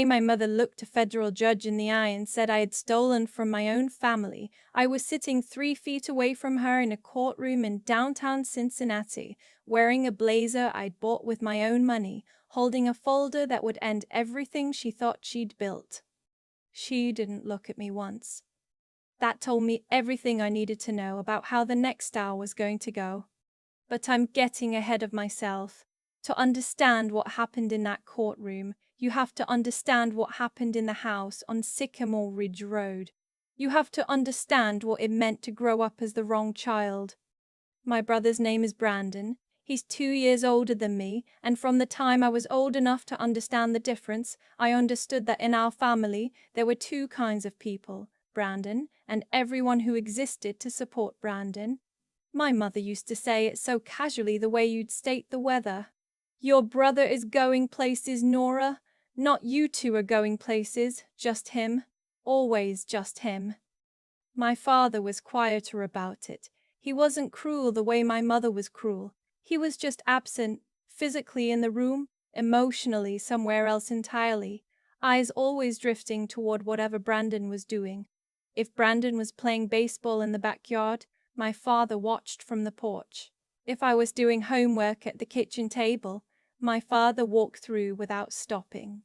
My mother looked a federal judge in the eye and said I had stolen from my own family. I was sitting 3 feet away from her in a courtroom in downtown Cincinnati, wearing a blazer I'd bought with my own money, holding a folder that would end everything she thought she'd built. She didn't look at me once. That told me everything I needed to know about how the next hour was going to go. But I'm getting ahead of myself. To understand what happened in that courtroom, you have to understand what happened in the house on Sycamore Ridge Road. You have to understand what it meant to grow up as the wrong child. My brother's name is Brandon. He's 2 years older than me, and from the time I was old enough to understand the difference, I understood that in our family there were two kinds of people, Brandon and everyone who existed to support Brandon. My mother used to say it so casually, the way you'd state the weather. Your brother is going places, Nora. Not you two are going places, just him. Always just him. My father was quieter about it. He wasn't cruel the way my mother was cruel. He was just absent, physically in the room, emotionally somewhere else entirely, eyes always drifting toward whatever Brandon was doing. If Brandon was playing baseball in the backyard, my father watched from the porch. If I was doing homework at the kitchen table, my father walked through without stopping.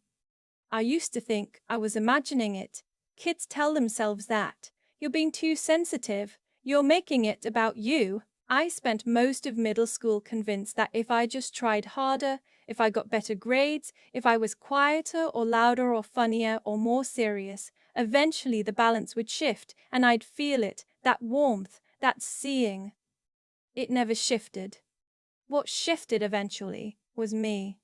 I used to think I was imagining it. Kids tell themselves that. You're being too sensitive. You're making it about you. I spent most of middle school convinced that if I just tried harder, if I got better grades, if I was quieter or louder or funnier or more serious, eventually the balance would shift and I'd feel it, that warmth, that seeing. It never shifted. What shifted eventually was me.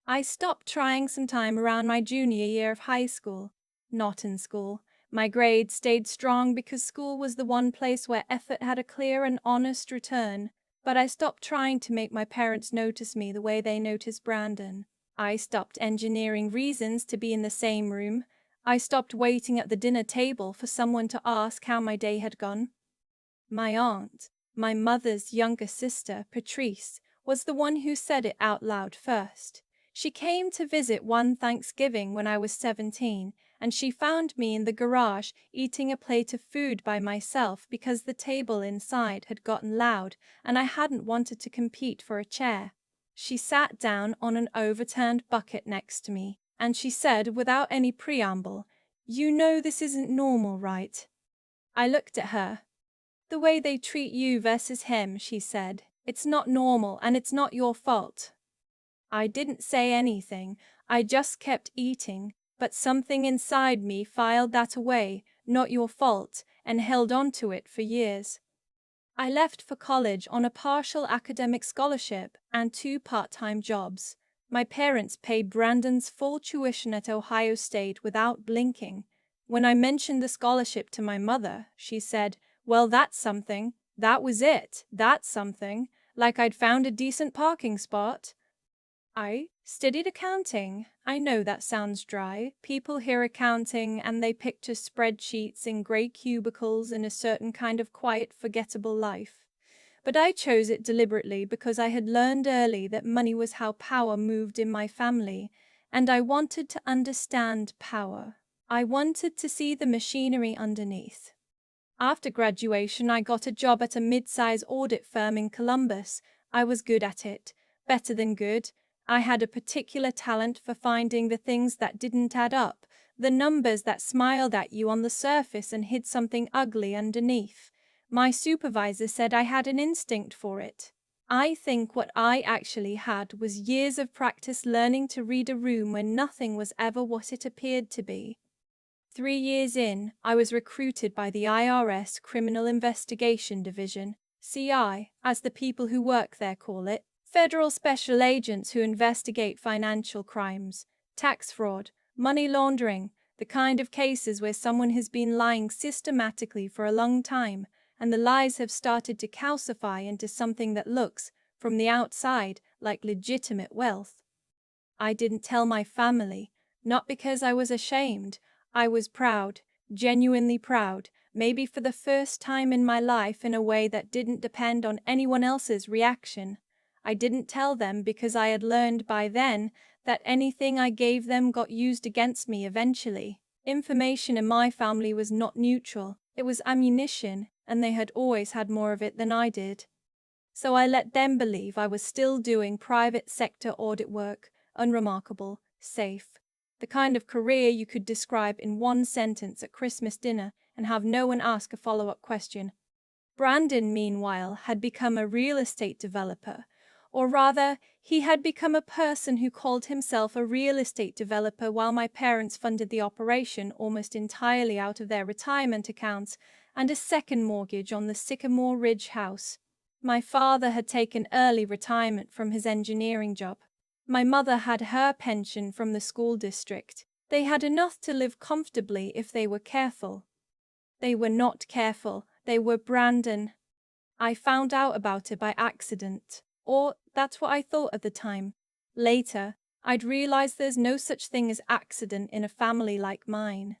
I stopped trying sometime around my junior year of high school. Not in school. My grades stayed strong because school was the one place where effort had a clear and honest return. But I stopped trying to make my parents notice me the way they noticed Brandon. I stopped engineering reasons to be in the same room. I stopped waiting at the dinner table for someone to ask how my day had gone. My aunt, my mother's younger sister, Patrice, was the one who said it out loud first. She came to visit one Thanksgiving when I was 17, and she found me in the garage eating a plate of food by myself because the table inside had gotten loud and I hadn't wanted to compete for a chair. She sat down on an overturned bucket next to me, and she said without any preamble, "You know this isn't normal, right?" I looked at her. "The way they treat you versus him," she said. "It's not normal and it's not your fault." I didn't say anything. I just kept eating, but something inside me filed that away, "not your fault," and held on to it for years. I left for college on a partial academic scholarship and 2 part-time jobs. My parents paid Brandon's full tuition at Ohio State without blinking. When I mentioned the scholarship to my mother, she said, "Well, that's something. That was it. That's something. Like I'd found a decent parking spot." I studied accounting. I know that sounds dry. People hear accounting and they picture spreadsheets in gray cubicles and a certain kind of quiet, forgettable life. But I chose it deliberately because I had learned early that money was how power moved in my family, and I wanted to understand power. I wanted to see the machinery underneath. After graduation, I got a job at a mid-size audit firm in Columbus. I was good at it, better than good. I had a particular talent for finding the things that didn't add up, the numbers that smiled at you on the surface and hid something ugly underneath. My supervisor said I had an instinct for it. I think what I actually had was years of practice learning to read a room when nothing was ever what it appeared to be. 3 years in, I was recruited by the IRS Criminal Investigation Division, CI, as the people who work there call it. Federal special agents who investigate financial crimes, tax fraud, money laundering, the kind of cases where someone has been lying systematically for a long time and the lies have started to calcify into something that looks, from the outside, like legitimate wealth. I didn't tell my family, not because I was ashamed. I was proud, genuinely proud, maybe for the first time in my life in a way that didn't depend on anyone else's reaction. I didn't tell them because I had learned by then that anything I gave them got used against me eventually. Information in my family was not neutral, it was ammunition, and they had always had more of it than I did. So I let them believe I was still doing private sector audit work, unremarkable, safe. The kind of career you could describe in one sentence at Christmas dinner and have no one ask a follow-up question. Brandon, meanwhile, had become a real estate developer, or rather, he had become a person who called himself a real estate developer while my parents funded the operation almost entirely out of their retirement accounts and a second mortgage on the Sycamore Ridge house. My father had taken early retirement from his engineering job. My mother had her pension from the school district. They had enough to live comfortably if they were careful. They were not careful. They were Brandon. I found out about it by accident, or that's what I thought at the time. Later, I'd realized there's no such thing as accident in a family like mine.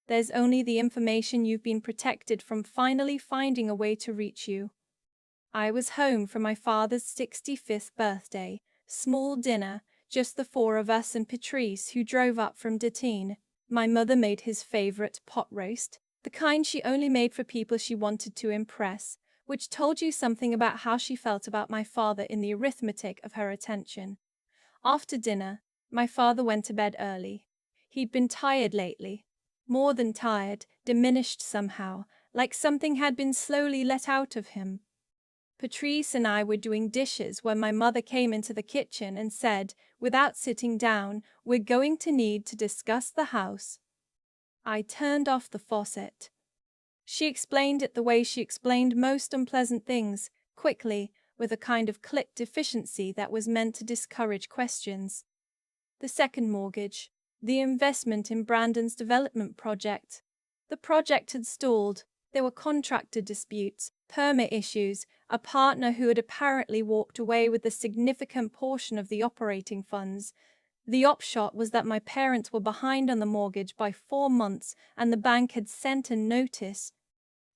There's only the information you've been protected from finally finding a way to reach you. I was home for my father's 65th birthday, small dinner, just the four of us and Patrice, who drove up from Deteen. My mother made his favorite pot roast, the kind she only made for people she wanted to impress, which told you something about how she felt about my father in the arithmetic of her attention. After dinner, my father went to bed early. He'd been tired lately. More than tired, diminished somehow, like something had been slowly let out of him. Patrice and I were doing dishes when my mother came into the kitchen and said, without sitting down, "We're going to need to discuss the house." I turned off the faucet. She explained it the way she explained most unpleasant things, quickly, with a kind of clipped efficiency that was meant to discourage questions. The second mortgage, the investment in Brandon's development project. The project had stalled. There were contractor disputes, permit issues, a partner who had apparently walked away with a significant portion of the operating funds. The upshot was that my parents were behind on the mortgage by 4 months and the bank had sent a notice.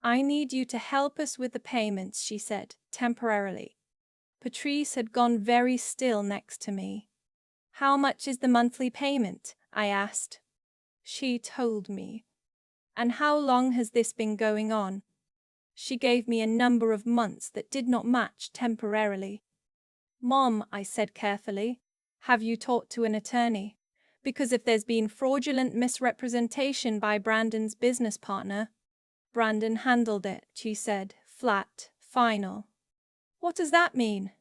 "I need you to help us with the payments," she said, temporarily. Patrice had gone very still next to me. "How much is the monthly payment?" I asked. She told me. "And how long has this been going on?" She gave me a number of months that did not match temporarily. "Mom," I said carefully, "have you talked to an attorney? Because if there's been fraudulent misrepresentation by Brandon's business partner—" "Brandon handled it," she said, flat, final. "What does that mean?"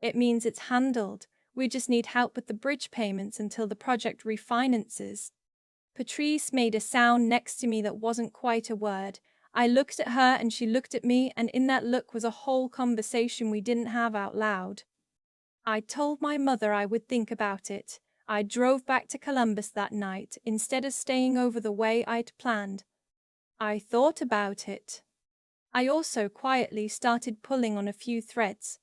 "It means it's handled. We just need help with the bridge payments until the project refinances." Patrice made a sound next to me that wasn't quite a word. I looked at her and she looked at me, and in that look was a whole conversation we didn't have out loud. I told my mother I would think about it. I drove back to Columbus that night instead of staying over the way I'd planned. I thought about it. I also quietly started pulling on a few threads.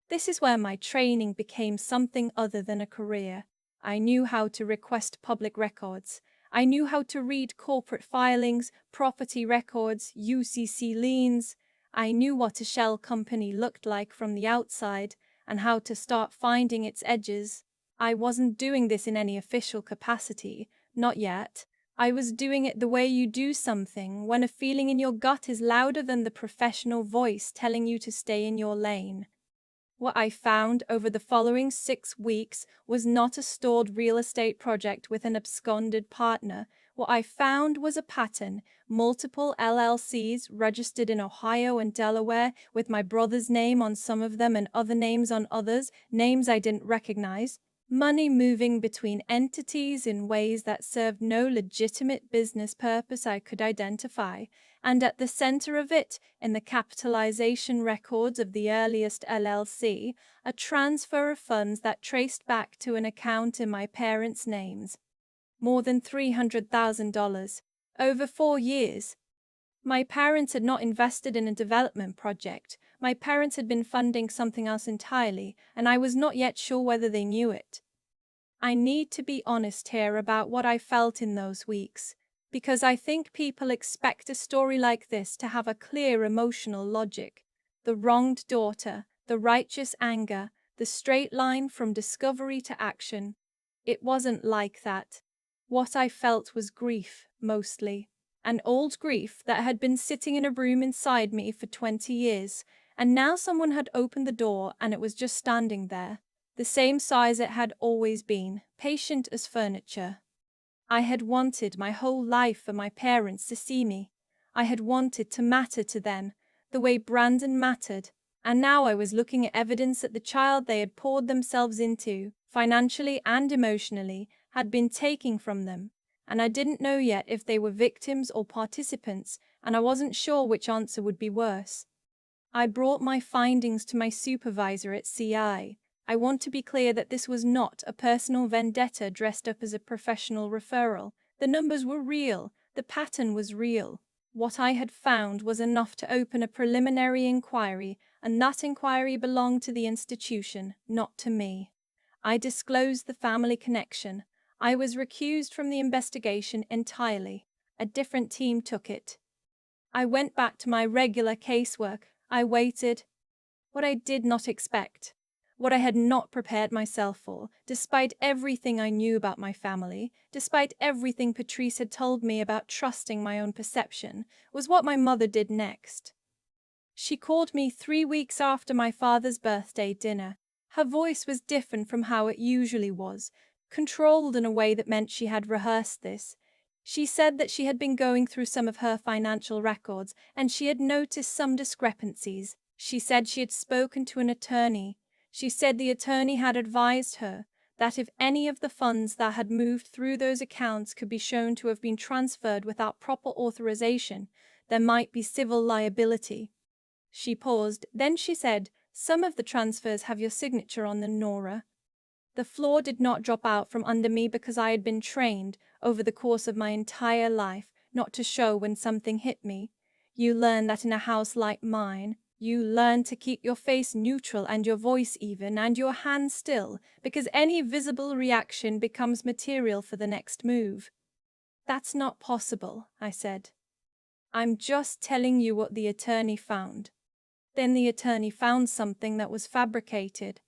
This is where my training became something other than a career. I knew how to request public records. I knew how to read corporate filings, property records, UCC liens. I knew what a shell company looked like from the outside and how to start finding its edges. I wasn't doing this in any official capacity, not yet. I was doing it the way you do something when a feeling in your gut is louder than the professional voice telling you to stay in your lane. What I found over the following 6 weeks was not a stalled real estate project with an absconded partner. What I found was a pattern, multiple LLCs registered in Ohio and Delaware, with my brother's name on some of them and other names on others, names I didn't recognize. Money moving between entities in ways that served no legitimate business purpose I could identify, and at the center of it, in the capitalization records of the earliest LLC, a transfer of funds that traced back to an account in my parents' names. More than $300,000. Over 4 years. My parents had not invested in a development project. My parents had been funding something else entirely, and I was not yet sure whether they knew it. I need to be honest here about what I felt in those weeks, because I think people expect a story like this to have a clear emotional logic. The wronged daughter, the righteous anger, the straight line from discovery to action. It wasn't like that. What I felt was grief, mostly. An old grief that had been sitting in a room inside me for 20 years, and now someone had opened the door and it was just standing there, the same size it had always been, patient as furniture. I had wanted my whole life for my parents to see me. I had wanted to matter to them, the way Brandon mattered. And now I was looking at evidence that the child they had poured themselves into, financially and emotionally, had been taking from them. And I didn't know yet if they were victims or participants, and I wasn't sure which answer would be worse. I brought my findings to my supervisor at CI. I want to be clear that this was not a personal vendetta dressed up as a professional referral. The numbers were real. The pattern was real. What I had found was enough to open a preliminary inquiry, and that inquiry belonged to the institution, not to me. I disclosed the family connection. I was recused from the investigation entirely. A different team took it. I went back to my regular casework. I waited. What I did not expect. What I had not prepared myself for, despite everything I knew about my family, despite everything Patrice had told me about trusting my own perception, was what my mother did next. She called me 3 weeks after my father's birthday dinner. Her voice was different from how it usually was, controlled in a way that meant she had rehearsed this. She said that she had been going through some of her financial records and she had noticed some discrepancies. She said she had spoken to an attorney. She said the attorney had advised her that if any of the funds that had moved through those accounts could be shown to have been transferred without proper authorization, there might be civil liability. She paused, then she said, "Some of the transfers have your signature on them, Nora." The floor did not drop out from under me because I had been trained, over the course of my entire life, not to show when something hit me. You learn that in a house like mine. You learn to keep your face neutral and your voice even and your hands still, because any visible reaction becomes material for the next move. "That's not possible," I said. "I'm just telling you what the attorney found." Then the attorney found something that was fabricated.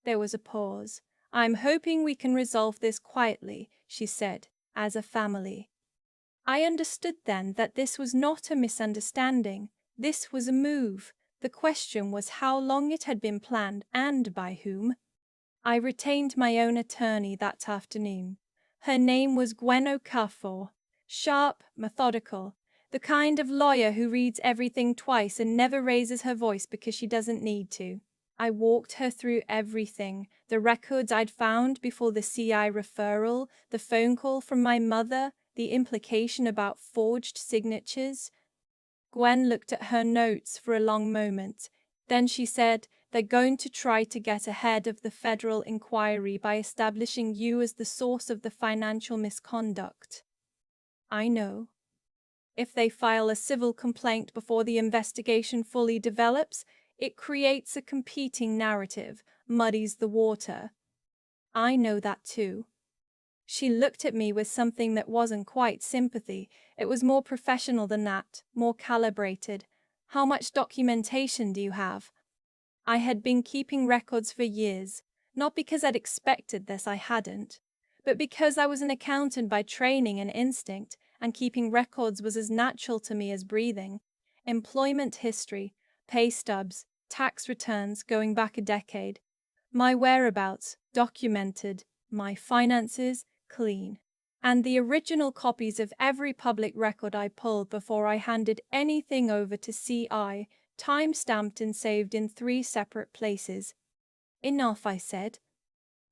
There was a pause. "I'm hoping we can resolve this quietly," she said, "as a family." I understood then that this was not a misunderstanding. This was a move. The question was how long it had been planned and by whom. I retained my own attorney that afternoon. Her name was Gwen Okafor. Sharp, methodical, the kind of lawyer who reads everything twice and never raises her voice because she doesn't need to. I walked her through everything, the records I'd found before the CI referral, the phone call from my mother, the implication about forged signatures. Gwen looked at her notes for a long moment. Then she said, "They're going to try to get ahead of the federal inquiry by establishing you as the source of the financial misconduct." I know. If they file a civil complaint before the investigation fully develops, it creates a competing narrative, muddies the water. I know that too. She looked at me with something that wasn't quite sympathy. It was more professional than that, more calibrated. "How much documentation do you have?" I had been keeping records for years, not because I'd expected this, I hadn't, but because I was an accountant by training and instinct, and keeping records was as natural to me as breathing. Employment history, pay stubs, tax returns going back a decade. My whereabouts, documented. My finances, clean. And the original copies of every public record I pulled before I handed anything over to CI, time-stamped and saved in 3 separate places. "Enough," I said.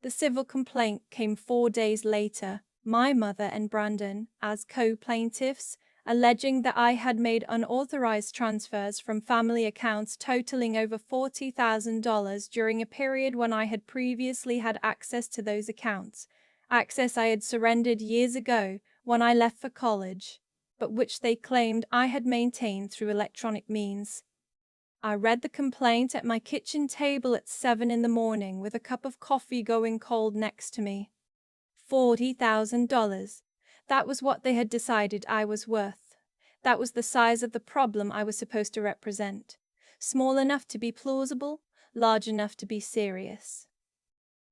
The civil complaint came 4 days later, my mother and Brandon as co-plaintiffs, alleging that I had made unauthorized transfers from family accounts totaling over $40,000 during a period when I had previously had access to those accounts, access I had surrendered years ago when I left for college, but which they claimed I had maintained through electronic means. I read the complaint at my kitchen table at 7 in the morning with a cup of coffee going cold next to me. $40,000. That was what they had decided I was worth. That was the size of the problem I was supposed to represent. Small enough to be plausible, large enough to be serious.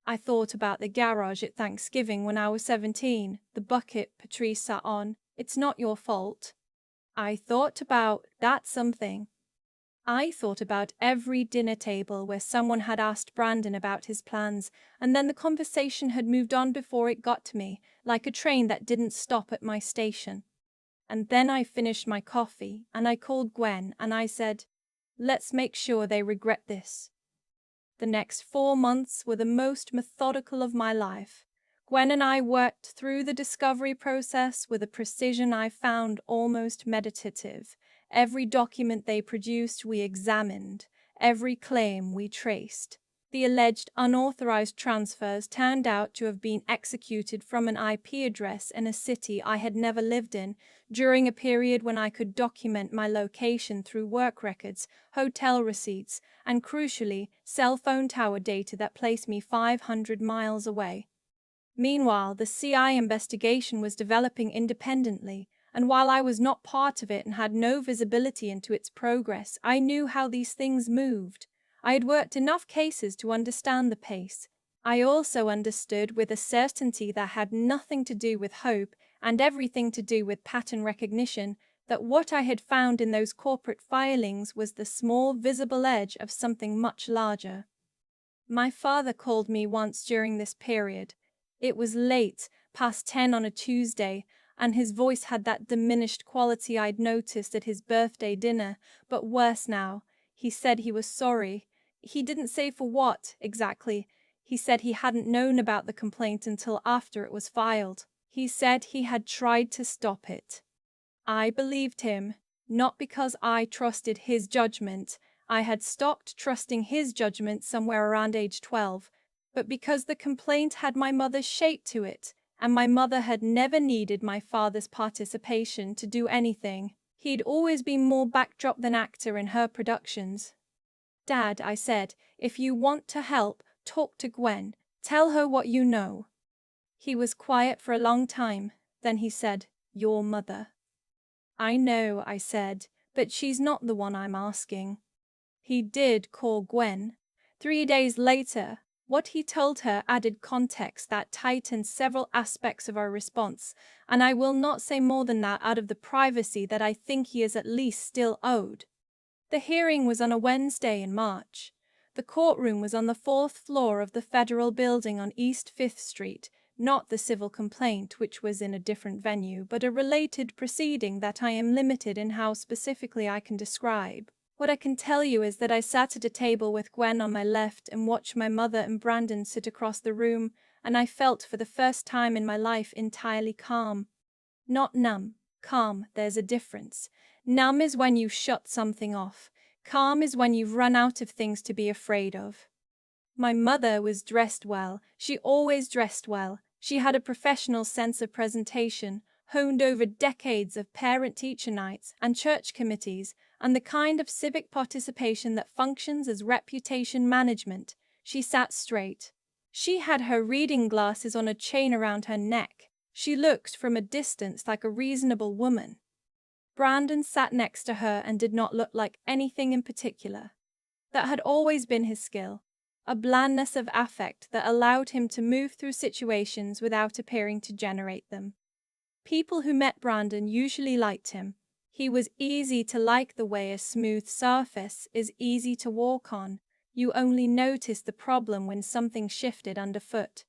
I thought about the garage at Thanksgiving when I was 17, the bucket Patrice sat on. It's not your fault. I thought about that something. I thought about every dinner table where someone had asked Brandon about his plans, and then the conversation had moved on before it got to me, like a train that didn't stop at my station. And then I finished my coffee, and I called Gwen, and I said, "Let's make sure they regret this." The next 4 months were the most methodical of my life. Gwen and I worked through the discovery process with a precision I found almost meditative. Every document they produced we examined, every claim we traced. The alleged unauthorized transfers turned out to have been executed from an IP address in a city I had never lived in, during a period when I could document my location through work records, hotel receipts, and crucially, cell phone tower data that placed me 500 miles away. Meanwhile, the CI investigation was developing independently, and while I was not part of it and had no visibility into its progress, I knew how these things moved. I had worked enough cases to understand the pace. I also understood with a certainty that had nothing to do with hope and everything to do with pattern recognition that what I had found in those corporate filings was the small visible edge of something much larger. My father called me once during this period. It was late, past 10 on a Tuesday, and his voice had that diminished quality I'd noticed at his birthday dinner, but worse now. He said he was sorry. He didn't say for what, exactly. He said he hadn't known about the complaint until after it was filed. He said he had tried to stop it. I believed him, not because I trusted his judgment. I had stopped trusting his judgment somewhere around age 12, but because the complaint had my mother's shape to it, and my mother had never needed my father's participation to do anything. He'd always been more backdrop than actor in her productions. "Dad," I said, "if you want to help, talk to Gwen. Tell her what you know." He was quiet for a long time. Then he said, "Your mother." "I know," I said, "but she's not the one I'm asking." He did call Gwen. 3 days later, what he told her added context that tightened several aspects of our response, and I will not say more than that out of the privacy that I think he is at least still owed. The hearing was on a Wednesday in March. The courtroom was on the 4th floor of the federal building on East 5th Street, not the civil complaint, which was in a different venue, but a related proceeding that I am limited in how specifically I can describe. What I can tell you is that I sat at a table with Gwen on my left and watched my mother and Brandon sit across the room, and I felt for the first time in my life entirely calm. Not numb. Calm, there's a difference. Numb is when you shut something off. Calm is when you've run out of things to be afraid of. My mother was dressed well. She always dressed well. She had a professional sense of presentation, honed over decades of parent-teacher nights and church committees, and the kind of civic participation that functions as reputation management. She sat straight. She had her reading glasses on a chain around her neck. She looked from a distance like a reasonable woman. Brandon sat next to her and did not look like anything in particular. That had always been his skill, a blandness of affect that allowed him to move through situations without appearing to generate them. People who met Brandon usually liked him. He was easy to like the way a smooth surface is easy to walk on. You only notice the problem when something shifted underfoot.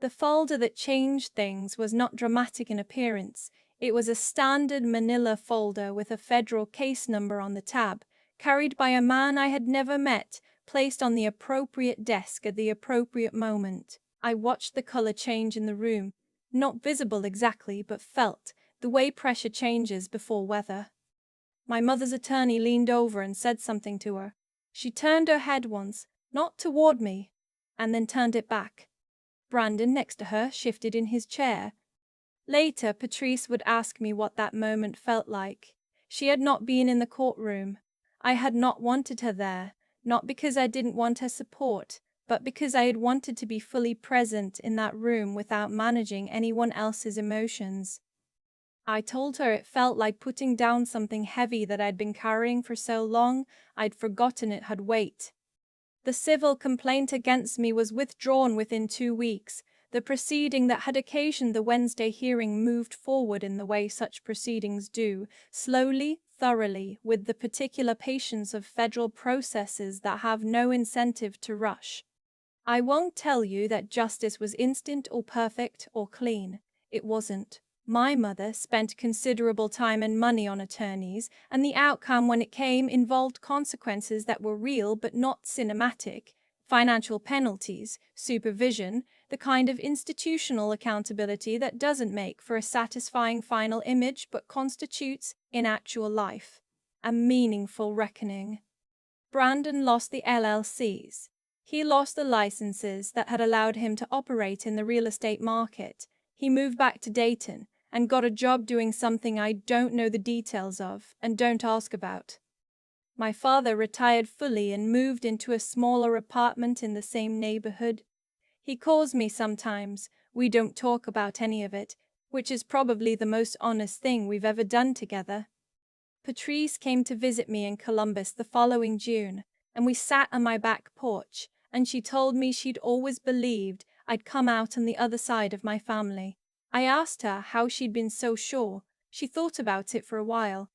The folder that changed things was not dramatic in appearance. It was a standard manila folder with a federal case number on the tab, carried by a man I had never met, placed on the appropriate desk at the appropriate moment. I watched the color change in the room, not visible exactly, but felt, the way pressure changes before weather. My mother's attorney leaned over and said something to her. She turned her head once, not toward me, and then turned it back. Brandon, next to her, shifted in his chair. Later, Patrice would ask me what that moment felt like. She had not been in the courtroom. I had not wanted her there, not because I didn't want her support, but because I had wanted to be fully present in that room without managing anyone else's emotions. I told her it felt like putting down something heavy that I'd been carrying for so long I'd forgotten it had weight. The civil complaint against me was withdrawn within 2 weeks. The proceeding that had occasioned the Wednesday hearing moved forward in the way such proceedings do, slowly, thoroughly, with the particular patience of federal processes that have no incentive to rush. I won't tell you that justice was instant or perfect or clean. It wasn't. My mother spent considerable time and money on attorneys, and the outcome when it came involved consequences that were real but not cinematic, financial penalties, supervision, the kind of institutional accountability that doesn't make for a satisfying final image but constitutes, in actual life, a meaningful reckoning. Brandon lost the LLCs. He lost the licenses that had allowed him to operate in the real estate market. He moved back to Dayton and got a job doing something I don't know the details of and don't ask about. My father retired fully and moved into a smaller apartment in the same neighborhood. He calls me sometimes. We don't talk about any of it, which is probably the most honest thing we've ever done together. Patrice came to visit me in Columbus the following June, and we sat on my back porch, and she told me she'd always believed I'd come out on the other side of my family. I asked her how she'd been so sure. She thought about it for a while.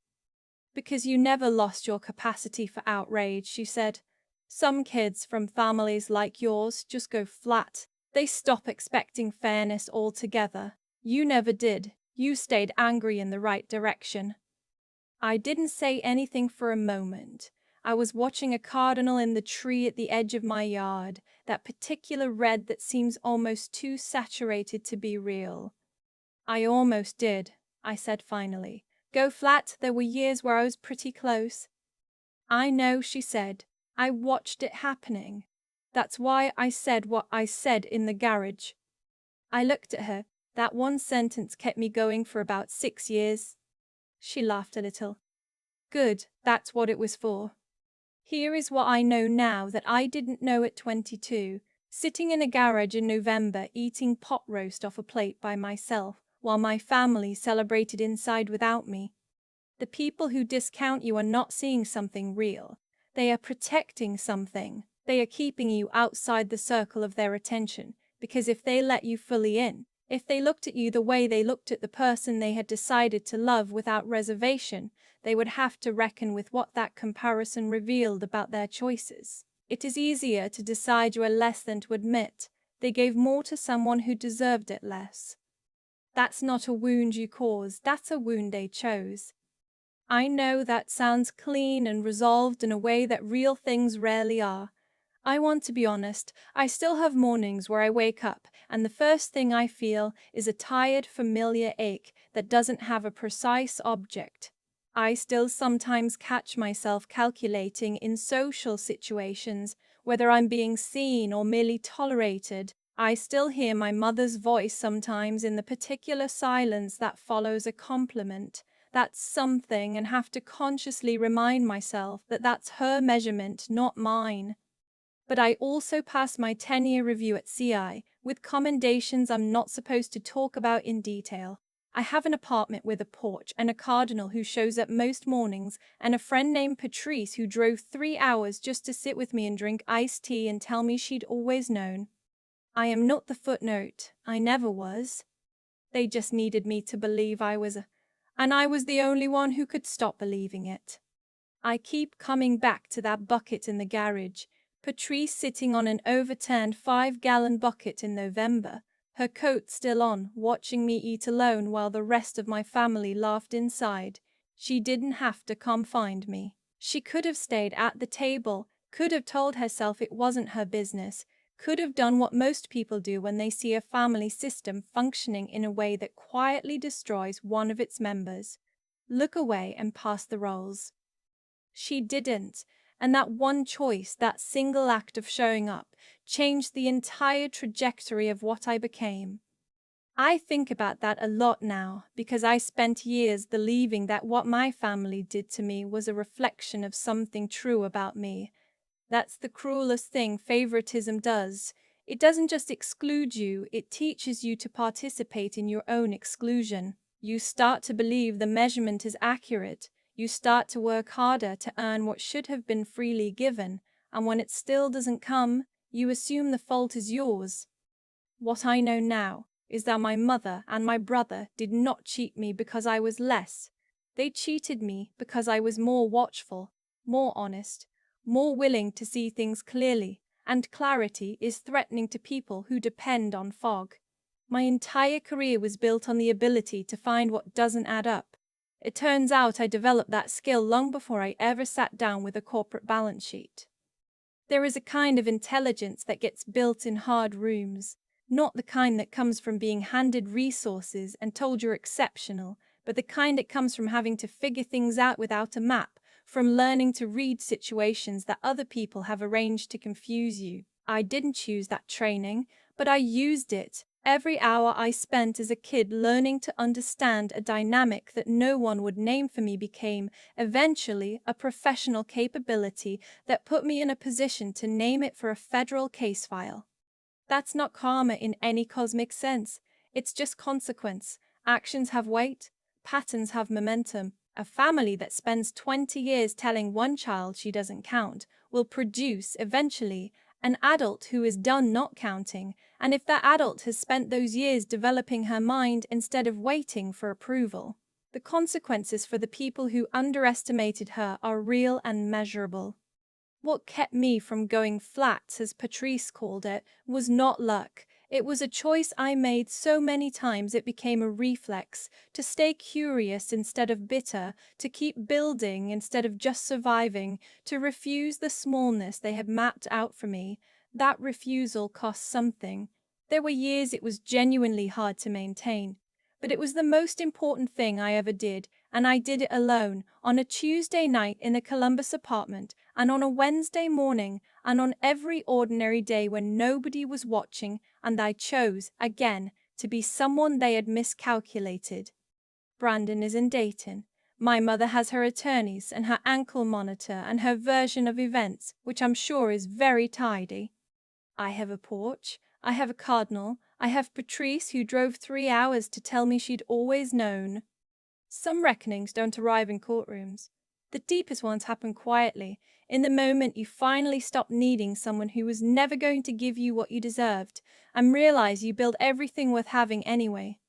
Because you never lost your capacity for outrage, she said. Some kids from families like yours just go flat. They stop expecting fairness altogether. You never did. You stayed angry in the right direction. I didn't say anything for a moment. I was watching a cardinal in the tree at the edge of my yard, that particular red that seems almost too saturated to be real. I almost did, I said finally. Go flat, there were years where I was pretty close. I know, she said. I watched it happening. That's why I said what I said in the garage. I looked at her. That one sentence kept me going for about 6 years. She laughed a little. Good, that's what it was for. Here is what I know now that I didn't know at 22, sitting in a garage in November eating pot roast off a plate by myself, while my family celebrated inside without me. The people who discount you are not seeing something real. They are protecting something. They are keeping you outside the circle of their attention, because if they let you fully in, if they looked at you the way they looked at the person they had decided to love without reservation, they would have to reckon with what that comparison revealed about their choices. It is easier to decide you are less than to admit they gave more to someone who deserved it less. That's not a wound you caused, that's a wound they chose. I know that sounds clean and resolved in a way that real things rarely are. I want to be honest, I still have mornings where I wake up and the first thing I feel is a tired, familiar ache that doesn't have a precise object. I still sometimes catch myself calculating in social situations whether I'm being seen or merely tolerated. I still hear my mother's voice sometimes in the particular silence that follows a compliment. That's something, and have to consciously remind myself that that's her measurement, not mine. But I also pass my 10-year review at CI with commendations I'm not supposed to talk about in detail. I have an apartment with a porch and a cardinal who shows up most mornings and a friend named Patrice who drove 3 hours just to sit with me and drink iced tea and tell me she'd always known. I am not the footnote. I never was. They just needed me to believe I was and I was the only one who could stop believing it. I keep coming back to that bucket in the garage. Patrice sitting on an overturned 5-gallon bucket in November, her coat still on, watching me eat alone while the rest of my family laughed inside. She didn't have to come find me. She could have stayed at the table, could have told herself it wasn't her business, could have done what most people do when they see a family system functioning in a way that quietly destroys one of its members. Look away and pass the rolls. She didn't, and that one choice, that single act of showing up, changed the entire trajectory of what I became. I think about that a lot now because I spent years believing that what my family did to me was a reflection of something true about me. That's the cruelest thing favoritism does. It doesn't just exclude you, it teaches you to participate in your own exclusion. You start to believe the measurement is accurate. You start to work harder to earn what should have been freely given. and when it still doesn't come, you assume the fault is yours. What I know now is that my mother and my brother did not cheat me because I was less. They cheated me because I was more watchful, more honest, more willing to see things clearly, and clarity is threatening to people who depend on fog. My entire career was built on the ability to find what doesn't add up. It turns out I developed that skill long before I ever sat down with a corporate balance sheet. There is a kind of intelligence that gets built in hard rooms, not the kind that comes from being handed resources and told you're exceptional, but the kind that comes from having to figure things out without a map, from learning to read situations that other people have arranged to confuse you. I didn't choose that training, but I used it. Every hour I spent as a kid learning to understand a dynamic that no one would name for me became, eventually, a professional capability that put me in a position to name it for a federal case file. That's not karma in any cosmic sense. It's just consequence. Actions have weight. Patterns have momentum. A family that spends 20 years telling one child she doesn't count will produce, eventually, an adult who is done not counting, and if that adult has spent those years developing her mind instead of waiting for approval, the consequences for the people who underestimated her are real and measurable. What kept me from going flat, as Patrice called it, was not luck. It was a choice I made so many times it became a reflex, to stay curious instead of bitter, to keep building instead of just surviving, to refuse the smallness they had mapped out for me. That refusal cost something. There were years it was genuinely hard to maintain. But it was the most important thing I ever did, and I did it alone, on a Tuesday night in a Columbus apartment, and on a Wednesday morning, and on every ordinary day when nobody was watching, and I chose, again, to be someone they had miscalculated. Brandon is in Dayton. My mother has her attorneys and her ankle monitor and her version of events, which I'm sure is very tidy. I have a porch, I have a cardinal, I have Patrice who drove 3 hours to tell me she'd always known. Some reckonings don't arrive in courtrooms. The deepest ones happen quietly, in the moment you finally stop needing someone who was never going to give you what you deserved, and realize you build everything worth having anyway.